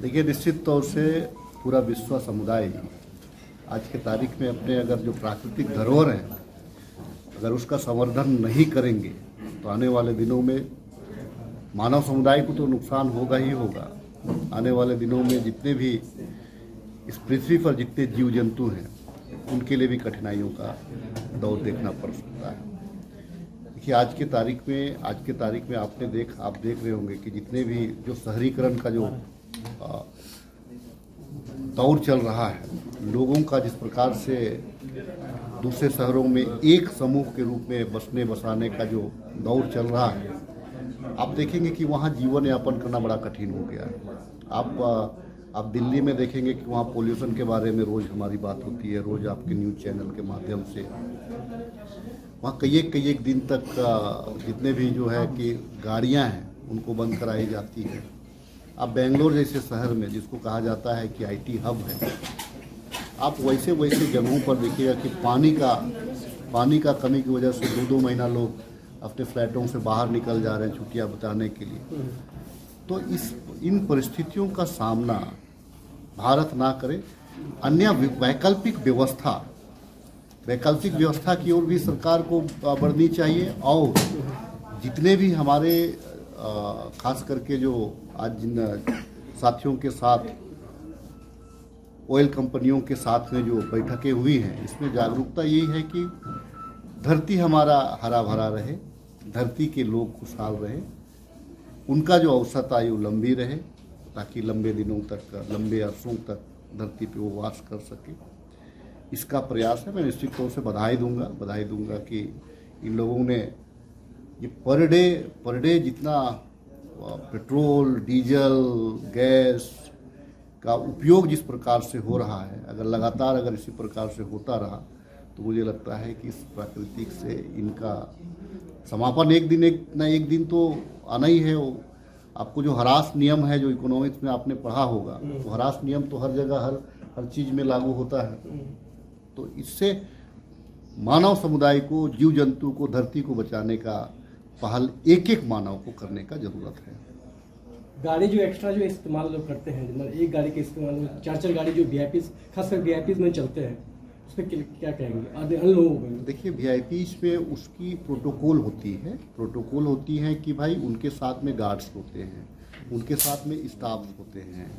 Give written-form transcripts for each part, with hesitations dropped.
देखिए, निश्चित तौर से पूरा विश्व समुदाय आज के तारीख में अपने अगर जो प्राकृतिक धरोहर हैं अगर उसका संवर्धन नहीं करेंगे तो आने वाले दिनों में मानव समुदाय को तो नुकसान होगा ही होगा। आने वाले दिनों में जितने भी इस पृथ्वी पर जितने जीव जंतु हैं उनके लिए भी कठिनाइयों का दौर देखना पड़ सकता है। देखिए, आज के तारीख में आप देख रहे होंगे कि जितने भी जो शहरीकरण का जो दौर चल रहा है, लोगों का जिस प्रकार से दूसरे शहरों में एक समूह के रूप में बसने बसाने का जो दौर चल रहा है, आप देखेंगे कि वहाँ जीवन यापन करना बड़ा कठिन हो गया है। आप दिल्ली में देखेंगे कि वहाँ पोल्यूशन के बारे में रोज़ हमारी बात होती है, रोज़ आपके न्यूज़ चैनल के माध्यम से वहाँ कई एक दिन तक जितने भी जो है कि गाड़ियाँ हैं उनको बंद कराई जाती है। आप बेंगलोर जैसे शहर में जिसको कहा जाता है कि आईटी हब है, आप वैसे जगहों पर देखिएगा कि पानी का कमी की वजह से 2-2 महीना लोग अपने फ्लैटों से बाहर निकल जा रहे हैं छुट्टियां बिताने के लिए। तो इन परिस्थितियों का सामना भारत ना करे, अन्य वैकल्पिक व्यवस्था की ओर भी सरकार को बढ़नी चाहिए। और जितने भी हमारे खास करके जो आज जिन साथियों के साथ ऑयल कंपनियों के साथ में जो बैठकें हुई हैं, इसमें जागरूकता यही है कि धरती हमारा हरा भरा रहे, धरती के लोग खुशहाल रहे, उनका जो औसत आयु लंबी रहे ताकि लंबे दिनों तक, लंबे अरसों तक धरती पे वो वास कर सके। इसका प्रयास है। मैं निश्चित तौर से बधाई दूंगा कि इन लोगों ने ये पर डे जितना पेट्रोल, डीजल, गैस का उपयोग जिस प्रकार से हो रहा है, अगर इसी प्रकार से होता रहा तो मुझे लगता है कि इस प्राकृतिक से इनका समापन एक दिन तो आना ही है। आपको जो हरास नियम है, जो इकोनॉमिक्स में आपने पढ़ा होगा, तो हरास नियम तो हर जगह हर चीज़ में लागू होता है। तो इससे मानव समुदाय को, जीव जंतु को, धरती को बचाने का पहल एक मानव को करने का जरूरत है। गाड़ी जो एक्स्ट्रा जो इस्तेमाल लोग करते हैं, मतलब एक गाड़ी के इस्तेमाल में 4 गाड़ी जो वीआईपीज, खासकर वीआईपीज में चलते हैं, उस पर क्या कहेंगे अन्य लोगों को? देखिए, वीआईपीज पे उसकी प्रोटोकॉल होती है कि भाई उनके साथ में गार्ड्स होते हैं, उनके साथ में स्टाफ होते हैं,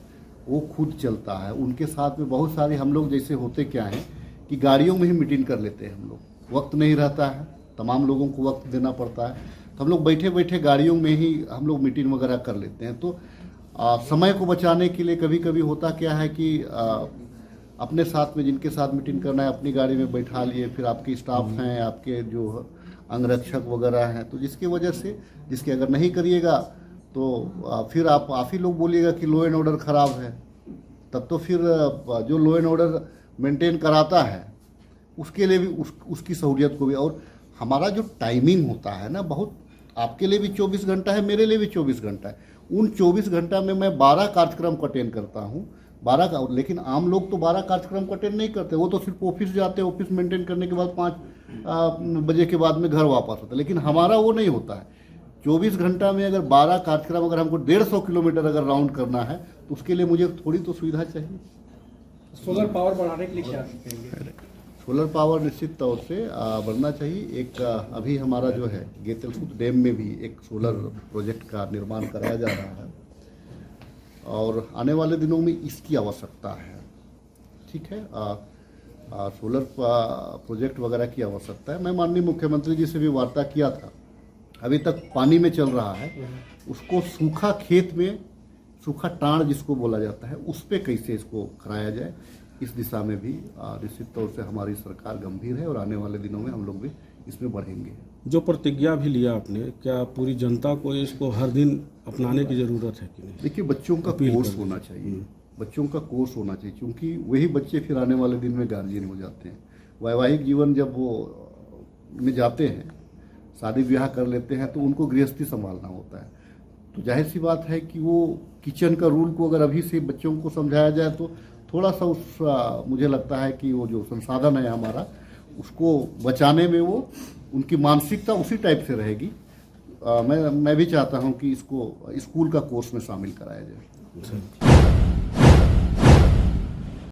वो खुद चलता है। उनके साथ में बहुत सारे हम लोग जैसे होते क्या हैं कि गाड़ियों में ही मीटिंग कर लेते हैं हम लोग, वक्त नहीं रहता है, तमाम लोगों को वक्त देना पड़ता है, तो हम लोग बैठे गाड़ियों में ही हम लोग मीटिंग वगैरह कर लेते हैं। तो समय को बचाने के लिए कभी कभी होता क्या है कि अपने साथ में जिनके साथ मीटिंग करना है अपनी गाड़ी में बैठा लिए, फिर आपके स्टाफ हैं, आपके जो अंगरक्षक वगैरह हैं, तो जिसकी वजह से जिसके अगर नहीं करिएगा तो फिर आप ही लोग बोलिएगा कि लॉ एंड ऑर्डर ख़राब है। तब तो फिर जो लॉ एंड ऑर्डर मेंटेन कराता है उसके लिए भी उसकी सहूलियत को भी। और हमारा जो टाइमिंग होता है ना, बहुत आपके लिए भी 24 घंटा है, मेरे लिए भी 24 घंटा है। उन 24 घंटा में मैं 12 कार्यक्रम को अटेंड करता हूँ, 12 का। लेकिन आम लोग तो 12 कार्यक्रम को अटेंड नहीं करते, वो तो सिर्फ ऑफिस जाते हैं, ऑफिस मेंटेन करने के बाद 5 बजे के बाद में घर वापस होता है। लेकिन हमारा वो नहीं होता है। 24 घंटा में अगर 12 कार्यक्रम, अगर हमको 150 किलोमीटर अगर राउंड करना है तो उसके लिए मुझे थोड़ी तो सुविधा चाहिए। सोलर पावर बढ़ाने के लिए क्या करेंगे? सोलर पावर निश्चित तौर से बढ़ना चाहिए। एक अभी हमारा जो है गेतलसूत डैम में भी एक सोलर प्रोजेक्ट का निर्माण कराया जा रहा है और आने वाले दिनों में इसकी आवश्यकता है। ठीक है, सोलर प्रोजेक्ट वगैरह की आवश्यकता है। मैं माननीय मुख्यमंत्री जी से भी वार्ता किया था, अभी तक पानी में चल रहा है, उसको सूखा खेत में, सूखा टाण जिसको बोला जाता है, उस पर कैसे इसको कराया जाए, इस दिशा में भी निश्चित तौर से हमारी सरकार गंभीर है और आने वाले दिनों में हम लोग भी इसमें बढ़ेंगे। जो प्रतिज्ञा भी लिया आपने, क्या पूरी जनता को इसको हर दिन अपनाने की ज़रूरत है कि नहीं? देखिए, बच्चों का कोर्स होना चाहिए, क्योंकि वही बच्चे फिर आने वाले दिन में गार्जियन हो जाते हैं। वैवाहिक जीवन जब वो में जाते हैं, शादी ब्याह कर लेते हैं, तो उनको गृहस्थी संभालना होता है। तो जाहिर सी बात है कि वो किचन का रूल को अगर अभी से बच्चों को समझाया जाए तो थोड़ा सा मुझे लगता है कि वो जो संसाधन है हमारा, उसको बचाने में वो उनकी मानसिकता उसी टाइप से रहेगी। मैं भी चाहता हूं कि इसको स्कूल का कोर्स में शामिल कराया जाए।